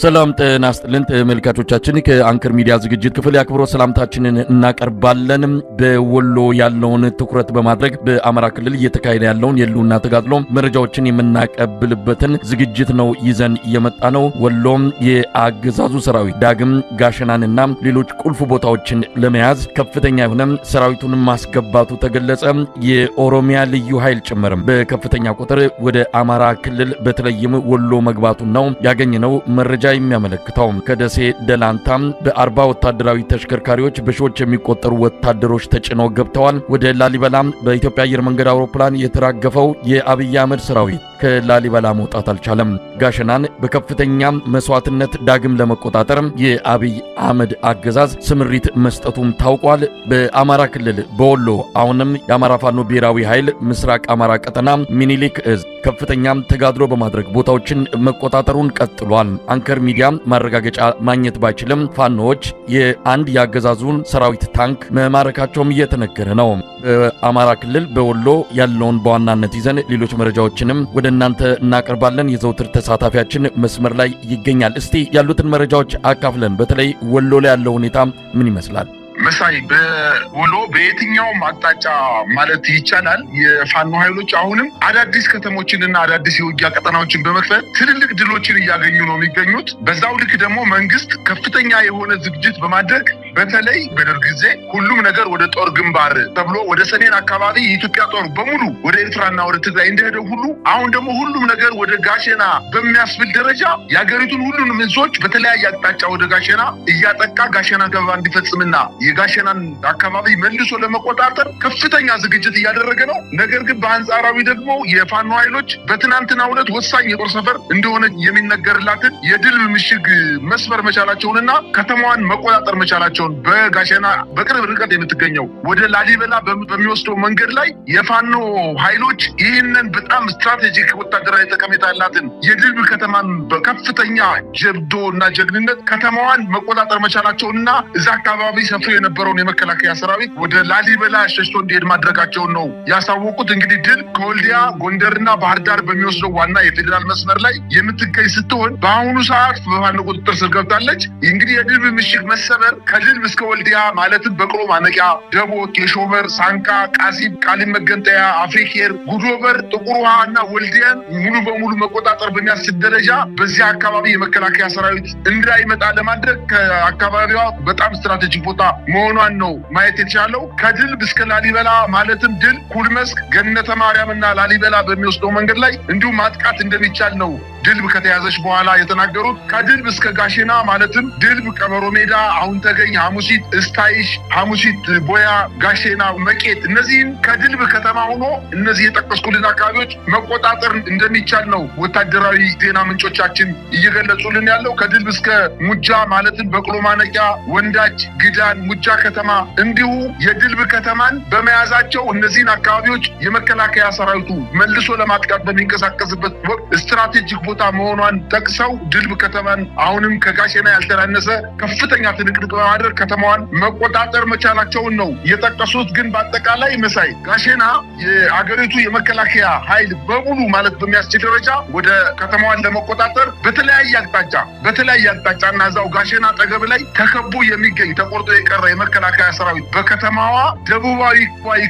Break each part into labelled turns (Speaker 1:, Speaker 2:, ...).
Speaker 1: ሰላም ጤና ይስጥልን ተመልካቾቻችን፣ ከአንከር ሚዲያ ዝግጅት ክፍል ያክብሮት ሰላምታችንን እናቀርባለን። በወሎ ያለውን ትኩረት በማድረግ በአማራ ክልል እየተካሄደ ያለውን የህልውና ተጋድሎ መረጃዎችን የምናቀብልበትን ዝግጅት ነው ይዘን የመጣ ነው። ወሎም የአገዛዙ ሰራዊት ዳግም ጋሸናንና ሌሎች ቁልፍ ቦታዎችን ለመያዝ ከፍተኛ የሆነ ሰራዊቱን ማስገባቱ ተገለጸ። የኦሮሚያ ልዩ ኃይል ጭምርም በከፍተኛ ቁጥር ወደ አማራ ክልል በተለይም ወሎ መግባቱን ነው ያገኘነው መረጃ የሚያመለክተው። ከደሴ ደላንታም በ40 ወታደራዊ ተሽከርካሪዎች በሺዎች የሚቆጠሩ ወታደሮች ተጭነው ገብተዋል። ወደ ላሊበላም በኢትዮጵያ አየር መንገድ አውሮፕላን የተራገፈው የአብይ አህመድ ሰራዊት ከላሊበላ መውጣት አልቻለም። ጋሸናን በከፍተኛ መስዋዕትነት ዳግም ለመቆጣጠር የአብይ አህመድ አገዛዝ ስምሪት መስጠቱም ታውቋል። በአማራ ክልል በወሎ አሁንም የአማራ ፋኖ ብሔራዊ ኃይል ምስራቅ አማራ ቀጠና ሚኒሊክ እዝ ከፍተኛ ተጋድሎ በማድረግ ቦታዎችን መቆጣጠሩን ቀጥሏል። አንከር ሚዲያ ማረጋገጫ ማግኘት ባይችልም ፋኖዎች የአንድ ያገዛዙን ሰራዊት ታንክ መማረካቸውም እየተነገረ ነው። በአማራ ክልል በወሎ ያለውን በዋናነት ይዘን ሌሎች መረጃዎችንም ወደ እናንተ እናቀርባለን። የዘውትር ተሳታፊያችን መስመር ላይ ይገኛል። እስቲ ያሉትን መረጃዎች አካፍለን። በተለይ ወሎ ላይ ያለው ሁኔታ ምን ይመስላል?
Speaker 2: መሳይ በወሎ በየትኛውም አቅጣጫ ማለት ይቻላል የፋኖ ኃይሎች አሁንም አዳዲስ ከተሞችንና አዳዲስ የውጊያ ቀጠናዎችን በመክፈት ትልልቅ ድሎችን እያገኙ ነው የሚገኙት። በዛው ልክ ደግሞ መንግስት ከፍተኛ የሆነ ዝግጅት በማድረግ በተለይ በደርግ ጊዜ ሁሉም ነገር ወደ ጦር ግንባር ተብሎ ወደ ሰሜን አካባቢ የኢትዮጵያ ጦር በሙሉ ወደ ኤርትራና ወደ ትግራይ እንደሄደው ሁሉ አሁን ደግሞ ሁሉም ነገር ወደ ጋሸና በሚያስብል ደረጃ የሀገሪቱን ሁሉንም እዞች በተለያየ አቅጣጫ ወደ ጋሸና እያጠቃ ጋሸና ገባ እንዲፈጽምና የጋሸናን አካባቢ መልሶ ለመቆጣጠር ከፍተኛ ዝግጅት እያደረገ ነው። ነገር ግን በአንጻራዊ ደግሞ የፋኖ ኃይሎች በትናንትናው ዕለት ወሳኝ የጦር ሰፈር እንደሆነ የሚነገርላትን የድልብ ምሽግ መስበር መቻላቸውንና ከተማዋን መቆጣጠር መቻላቸውን በጋሸና በቅርብ ርቀት የምትገኘው ወደ ላሊበላ በሚወስደው መንገድ ላይ የፋኖ ኃይሎች ይህንን በጣም ስትራቴጂክ ወታደራዊ ጠቀሜታ ያላትን የድልብ ከተማን በከፍተኛ ጀብዶ እና ጀግንነት ከተማዋን መቆጣጠር መቻላቸውንና እዛ አካባቢ ሰፍሮ የነበረውን የመከላከያ ሰራዊት ወደ ላሊበላ ሸሽቶ እንዲሄድ ማድረጋቸውን ነው ያሳወቁት። እንግዲህ ድል ከወልዲያ ጎንደርና ባህር ዳር በሚወስደው ዋና የፌዴራል መስመር ላይ የምትገኝ ስትሆን በአሁኑ ሰዓት በፋኖ ቁጥጥር ስር ገብታለች። እንግዲህ የድል ምሽግ መሰበር ከድል እስከ ወልዲያ ማለትም በቅሎ ማነቂያ፣ ደቦት፣ የሾበር፣ ሳንቃ፣ ቃሲም፣ ቃሊም መገንጠያ፣ አፍሪኬር፣ ጉዶበር፣ ጥቁር ውሃ እና ወልዲያን ሙሉ በሙሉ መቆጣጠር በሚያስችል ደረጃ በዚህ አካባቢ የመከላከያ ሰራዊት እንዳይመጣ ለማድረግ ከአካባቢዋ በጣም ስትራቴጂክ ቦታ መሆኗን ነው ማየት የተቻለው። ከድል እስከ ላሊበላ ማለትም ድል ኩልመስክ፣ ገነተ ማርያም እና ላሊበላ በሚወስደው መንገድ ላይ እንዲሁም ማጥቃት እንደሚቻል ነው ድልብ ከተያዘች በኋላ የተናገሩት። ከድልብ እስከ ጋሸና ማለትም ድልብ፣ ቀበሮ ሜዳ፣ አሁን ተገኝ፣ ሐሙሲት፣ እስታይሽ፣ ሐሙሲት፣ ቦያ፣ ጋሸና፣ መቄት እነዚህን ከድልብ ከተማ ሆኖ እነዚህ የጠቀስኩልን አካባቢዎች መቆጣጠር እንደሚቻል ነው ወታደራዊ ዜና ምንጮቻችን እየገለጹልን ያለው። ከድልብ እስከ ሙጃ ማለትም በቅሎ ማነቂያ፣ ወንዳች፣ ግዳን፣ ሙጃ ከተማ እንዲሁ የድልብ ከተማን በመያዛቸው እነዚህን አካባቢዎች የመከላከያ ሰራዊቱ መልሶ ለማጥቃት በሚንቀሳቀስበት ወቅት ስትራቴጂክ ቦታ መሆኗን ጠቅሰው ድልብ ከተማን አሁንም ከጋሸና ያልተናነሰ ከፍተኛ ትንቅንቅ በማድረግ ከተማዋን መቆጣጠር መቻላቸውን ነው የጠቀሱት። ግን በአጠቃላይ መሳይ ጋሸና የአገሪቱ የመከላከያ ኃይል በሙሉ ማለት በሚያስችል ደረጃ ወደ ከተማዋን ለመቆጣጠር በተለያየ አቅጣጫ እና እዛው ጋሸና አጠገብ ላይ ተከቦ የሚገኝ ተቆርጦ የቀረ የመከላከያ ሰራዊት በከተማዋ ደቡባዊ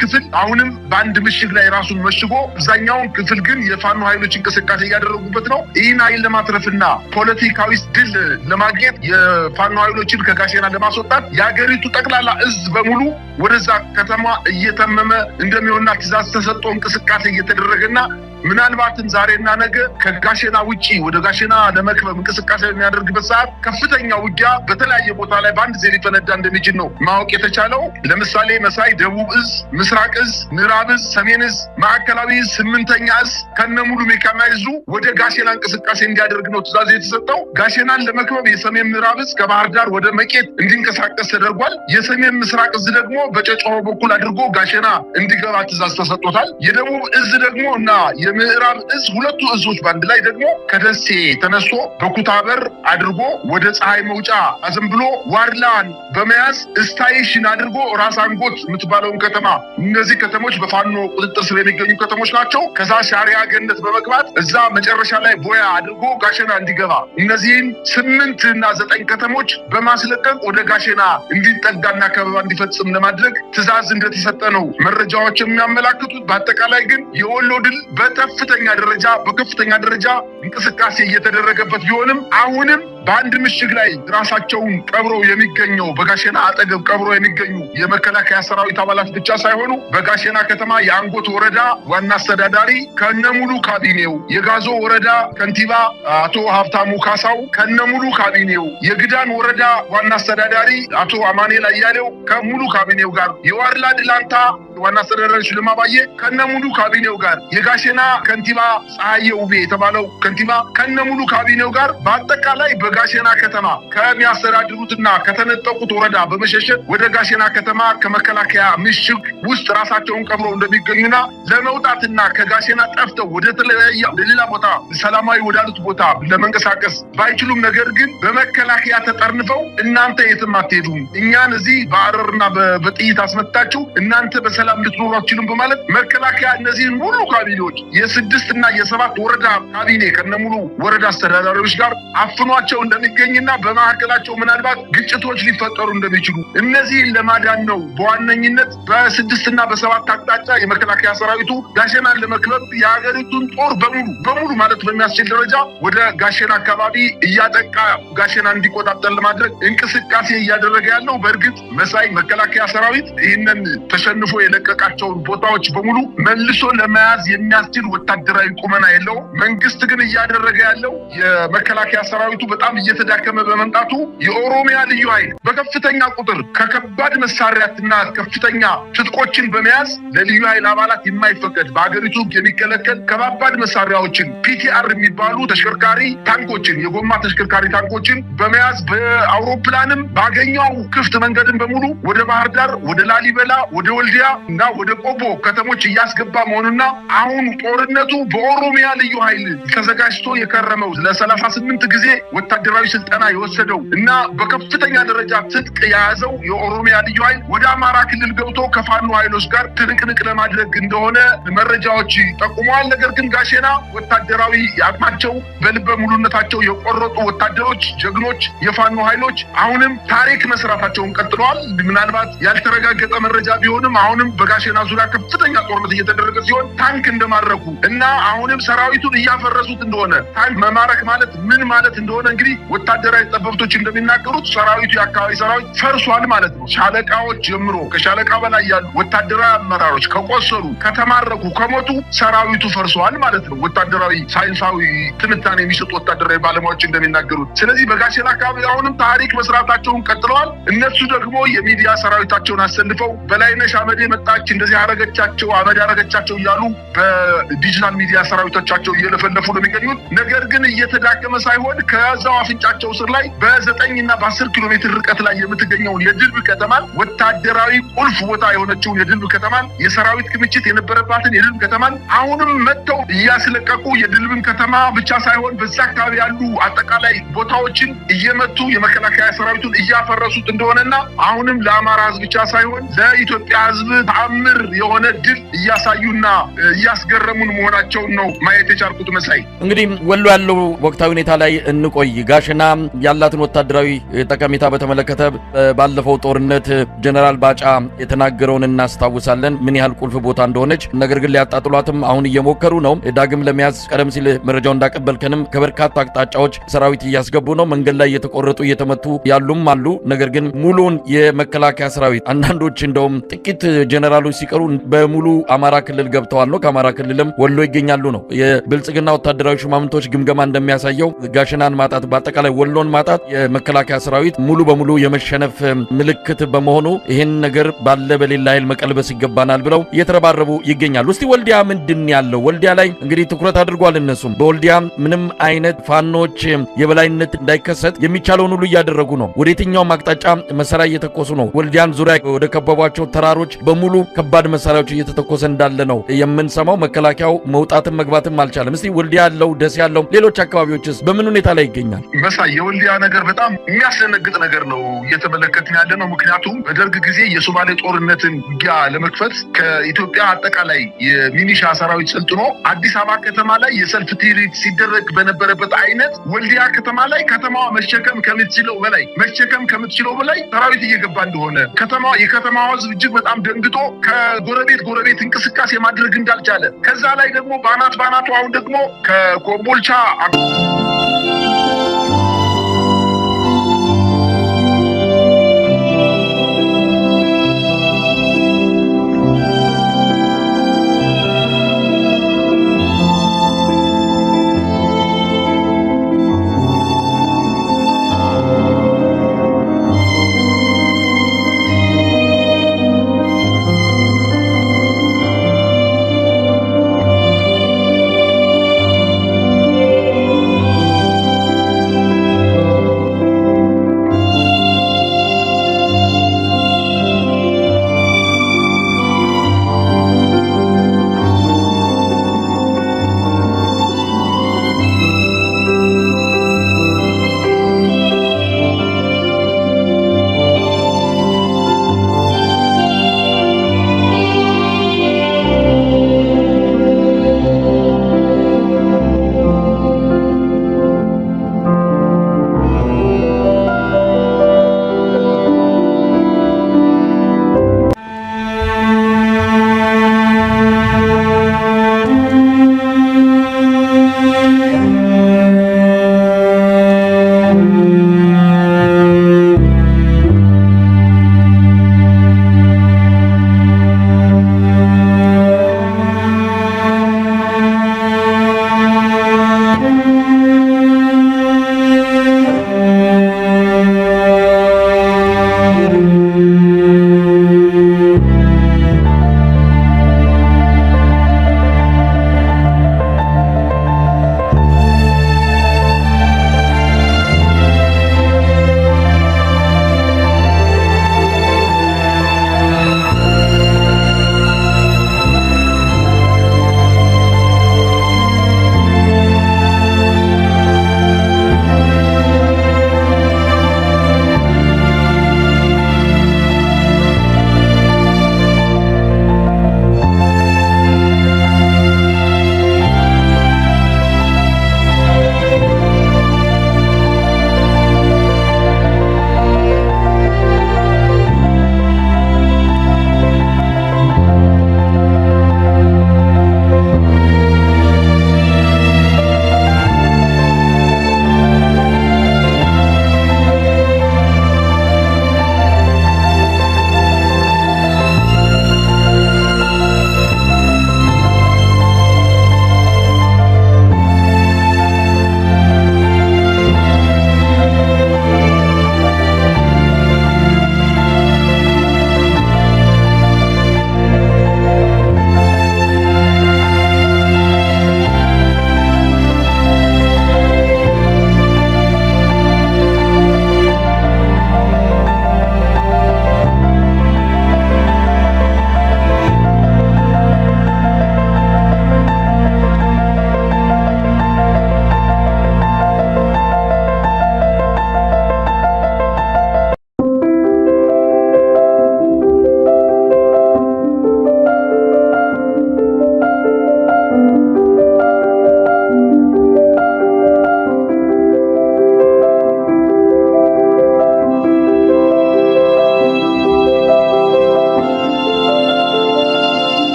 Speaker 2: ክፍል አሁንም በአንድ ምሽግ ላይ ራሱን መሽጎ አብዛኛውን ክፍል ግን የፋኖ ኃይሎች እንቅስቃሴ እያደረጉበት ነው። ይህን ኃይል ለማትረፍና ፖለቲካዊ ድል ለማግኘት የፋኖ ኃይሎችን ከጋሸና ለማስወጣት የሀገሪቱ ጠቅላላ እዝ በሙሉ ወደዛ ከተማ እየተመመ እንደሚሆንና ትዕዛዝ ተሰጥቶ እንቅስቃሴ እየተደረገና ምናልባትም ዛሬና ነገ ከጋሸና ውጪ ወደ ጋሸና ለመክበብ እንቅስቃሴ የሚያደርግበት ሰዓት ከፍተኛ ውጊያ በተለያየ ቦታ ላይ በአንድ ጊዜ ሊፈነዳ እንደሚችል ነው ማወቅ የተቻለው። ለምሳሌ መሳይ ደቡብ እዝ፣ ምስራቅ እዝ፣ ምዕራብ እዝ፣ ሰሜን እዝ፣ ማዕከላዊ እዝ፣ 8ኛ እዝ ከነሙሉ ሜካናይዙ ወደ ጋሸና እንቅስቃሴ እንዲያደርግ ነው ትዕዛዝ የተሰጠው። ጋሸናን ለመክበብ የሰሜን ምዕራብ እዝ ከባህር ዳር ወደ መቄት እንዲንቀሳቀስ ተደርጓል። የሰሜን ምስራቅ እዝ ደግሞ በጨጨሆ በኩል አድርጎ ጋሸና እንዲገባ ትዕዛዝ ተሰጥቶታል። የደቡብ እዝ ደግሞ እና የምዕራብ እዝ ሁለቱ እዞች ባንድ ላይ ደግሞ ከደሴ ተነስቶ በኩታበር አድርጎ ወደ ፀሐይ መውጫ አዘንብሎ ዋድላን በመያዝ ስታይሽን አድርጎ ራስ አንጎት የምትባለውን ከተማ እነዚህ ከተሞች በፋኖ ቁጥጥር ስር የሚገኙ ከተሞች ናቸው። ከዛ ሻሪያ ገነት በመግባት እዛ መጨረሻ ላይ ቦያ አድርጎ ጋሸና እንዲገባ እነዚህን 8 እና 9 ከተሞች በማስለቀቅ ወደ ጋሸና እንዲጠጋና ከበባ እንዲፈጽም ለማድረግ ትዕዛዝ እንደተሰጠ ነው መረጃዎች የሚያመላክቱት። በአጠቃላይ ግን የወሎ ድል በከፍተኛ ደረጃ እንቅስቃሴ እየተደረገበት ቢሆንም አሁንም በአንድ ምሽግ ላይ ራሳቸውን ቀብረው የሚገኘው በጋሸና አጠገብ ቀብረው የሚገኙ የመከላከያ ሰራዊት አባላት ብቻ ሳይሆኑ በጋሸና ከተማ የአንጎት ወረዳ ዋና አስተዳዳሪ ከነሙሉ ካቢኔው፣ የጋዞ ወረዳ ከንቲባ አቶ ሀብታሙ ካሳው ከነሙሉ ካቢኔው፣ የግዳን ወረዳ ዋና አስተዳዳሪ አቶ አማኑኤል አያሌው ከሙሉ ካቢኔው ጋር፣ የዋድላ ድላንታ ዋና አስተዳዳሪ ሽልማባዬ ከነሙሉ ካቢኔው ጋር፣ የጋሸና ከንቲባ ፀሐዬ ውቤ የተባለው ከንቲባ ከነሙሉ ካቢኔው ጋር በአጠቃላይ በጋሸና ከተማ ከሚያስተዳድሩትና ከተነጠቁት ወረዳ በመሸሸት ወደ ጋሸና ከተማ ከመከላከያ ምሽግ ውስጥ ራሳቸውን ቀብረው እንደሚገኙና ለመውጣትና ከጋሸና ጠፍተው ወደ ሌላ ቦታ ሰላማዊ ወዳሉት ቦታ ለመንቀሳቀስ ባይችሉም ነገር ግን በመከላከያ ተጠርንፈው እናንተ የትም አትሄዱም፣ እኛን እዚህ በአረርና በጥይት አስመታችሁ እናንተ በሰላም ልትኖሩ አትችሉም በማለት መከላከያ እነዚህን ሙሉ ካቢኔዎች የ6 እና የ7 ወረዳ ካቢኔ ከነሙሉ ወረዳ አስተዳዳሪዎች ጋር አፍኗቸው እንደሚገኝና በመካከላቸው ምናልባት ግጭቶች ሊፈጠሩ እንደሚችሉ እነዚህን ለማዳን ነው በዋነኝነት በ6 እና በ7 አቅጣጫ የመከላከያ ሰራዊቱ ጋሸናን ለመክበብ የሀገሪቱን ጦር በሙሉ ማለት በሚያስችል ደረጃ ወደ ጋሸና አካባቢ እያጠቃ ጋሸና እንዲቆጣጠር ለማድረግ እንቅስቃሴ እያደረገ ያለው። በእርግጥ መሳይ መከላከያ ሰራዊት ይህንን ተሸንፎ የለቀቃቸውን ቦታዎች በሙሉ መልሶ ለመያዝ የሚያስችል ወታደራዊ ቁመና የለውም። መንግስት ግን እያደረገ ያለው የመከላከያ ሰራዊቱ በጣም እየተዳከመ በመምጣቱ የኦሮሚያ ልዩ ኃይል በከፍተኛ ቁጥር ከከባድ መሳሪያትና ከፍተኛ ትጥቆችን በመያዝ ለልዩ ኃይል አባላት የማይፈቀድ በሀገሪቱ የሚከለከል ከባባድ መሳሪያዎችን ፒቲአር የሚባሉ ተሽከርካሪ ታንኮችን የጎማ ተሽከርካሪ ታንኮችን በመያዝ በአውሮፕላንም ባገኘው ክፍት መንገድን በሙሉ ወደ ባህር ዳር፣ ወደ ላሊበላ፣ ወደ ወልዲያ እና ወደ ቆቦ ከተሞች እያስገባ መሆኑና አሁን ጦርነቱ በኦሮሚያ ልዩ ኃይል ተዘጋጅቶ የከረመው ለ38 ጊዜ ወታደራዊ ስልጠና የወሰደው እና በከፍተኛ ደረጃ ትጥቅ የያዘው የኦሮሚያ ልዩ ኃይል ወደ አማራ ክልል ገብቶ ከፋኖ ኃይሎች ጋር ትንቅንቅ ለማድረግ እንደሆነ መረጃዎች ጠቁመዋል። ነገር ግን ጋሸና ወታደራዊ አቅማቸው በልበ ሙሉነታቸው የቆረጡ ወታደሮች፣ ጀግኖች የፋኖ ኃይሎች አሁንም ታሪክ መስራታቸውን ቀጥለዋል። ምናልባት ያልተረጋገጠ መረጃ ቢሆንም አሁንም በጋሸና ዙሪያ ከፍተኛ ጦርነት እየተደረገ ሲሆን ታንክ እንደማረኩ እና አሁንም ሰራዊቱን እያፈረሱት እንደሆነ ታንክ መማረክ ማለት ምን ማለት እንደሆነ እንግዲህ ወታደራዊ ጠበብቶች እንደሚናገሩት ሰራዊቱ የአካባቢ ሰራዊት ፈርሷል ማለት ነው። ሻለቃዎች ጀምሮ ከሻለቃ በላይ ያሉ ወታደራዊ አመራሮች ከቆሰሉ፣ ከተማረኩ፣ ከሞቱ ሰራዊቱ ፈርሷል ማለት ነው። ወታደራዊ ሳይንሳዊ ትንታኔ የሚሰጡ ወታደራዊ ባለሙያዎች እንደሚናገሩት። ስለዚህ በጋሸና አካባቢ አሁንም ታሪክ መስራታቸውን ቀጥለዋል። እነሱ ደግሞ የሚዲያ ሰራዊታቸውን አሰልፈው በላይነሽ አመዴ መጣች እንደዚህ አረገቻቸው አመድ አረገቻቸው እያሉ በዲጂታል ሚዲያ ሰራዊቶቻቸው እየለፈለፉ ነው የሚገኙት። ነገር ግን እየተዳከመ ሳይሆን ከዛው አፍንጫቸው ስር ላይ በ9 እና በ10 ኪሎ ሜትር ርቀት ላይ የምትገኘውን የድልብ ከተማን ወታደራዊ ቁልፍ ቦታ የሆነችውን የድልብ ከተማን የሰራዊት ክምችት የነበረባትን የድልብ ከተማን አሁንም መጥተው እያስለቀቁ የድልብን ከተማ ብቻ ሳይሆን በዛ አካባቢ ያሉ አጠቃላይ ቦታዎችን እየመቱ የመከላከያ ሰራዊቱን እያፈረሱት እንደሆነና አሁንም ለአማራ ህዝብ ብቻ ሳይሆን ለኢትዮጵያ ህዝብ ተአምር የሆነ ድል እያሳዩና እያስገረሙን መሆናቸውን ነው ማየት የቻልኩት። መሳይ
Speaker 1: እንግዲህ ወሎ ያለው ወቅታዊ ሁኔታ ላይ እንቆይ። ጋሸና ያላትን ወታደራዊ ጠቀሜታ በተመለከተ ባለፈው ጦርነት ጀነራል ባጫ የተናገረውን እናስታውሳለን፣ ምን ያህል ቁልፍ ቦታ እንደሆነች። ነገር ግን ሊያጣጥሏትም አሁን እየሞከሩ ነው። ዳግም ለመያዝ ቀደም ሲል መረጃው እንዳቀበልከንም ከበርካታ አቅጣጫዎች ሰራዊት እያስገቡ ነው። መንገድ ላይ እየተቆረጡ እየተመቱ ያሉም አሉ። ነገር ግን ሙሉን የመከላከያ ሰራዊት አንዳንዶች እንደውም ጥቂት ጀነራሎች ሲቀሩ በሙሉ አማራ ክልል ገብተዋል ነው። ከአማራ ክልልም ወሎ ይገኛሉ ነው። የብልጽግና ወታደራዊ ሹማምንቶች ግምገማ እንደሚያሳየው ጋሸናን ማጣት በአጠቃላይ ወሎን ማጣት የመከላከያ ሰራዊት ሙሉ በሙሉ የመሸነፍ ምልክት በመሆኑ ይህን ነገር ባለ በሌላ ኃይል መቀልበስ ይገባናል ብለው እየተረባረቡ ይገኛሉ። እስቲ ወልዲያ ምንድን ያለው? ወልዲያ ላይ እንግዲህ ትኩረት አድርጓል። እነሱም በወልዲያ ምንም አይነት ፋኖች የበላይነት እንዳይከሰት የሚቻለውን ሁሉ እያደረጉ ነው። ወደ የትኛውም አቅጣጫ መሳሪያ እየተኮሱ ነው። ወልዲያን ዙሪያ ወደ ከበቧቸው ተራሮች በሙሉ ከባድ መሳሪያዎች እየተተኮሰ እንዳለ ነው የምንሰማው። መከላከያው መውጣትም መግባትም አልቻለም። እስቲ ወልዲያ ያለው ደስ ያለው ሌሎች አካባቢዎችስ በምን ሁኔታ ላይ ይገኛል?
Speaker 2: መሳይ የወልዲያ ነገር በጣም የሚያስደነግጥ ነገር ነው እየተመለከትን ያለ ነው። ምክንያቱም በደርግ ጊዜ የሶማሌ ጦርነትን ውጊያ ለመክፈት ከኢትዮጵያ አጠቃላይ የሚኒሻ ሰራዊት ሰልጥኖ አዲስ አበባ ከተማ ላይ የሰልፍ ትርኢት ሲደረግ በነበረበት አይነት ወልዲያ ከተማ ላይ ከተማዋ መሸከም ከምትችለው በላይ ሰራዊት እየገባ እንደሆነ የከተማዋ ህዝብ እጅግ በጣም ደንግጦ ከጎረቤት እንቅስቃሴ ማድረግ እንዳልቻለ ከዛ ላይ ደግሞ ባናቱ አሁን ደግሞ ከኮምቦልቻ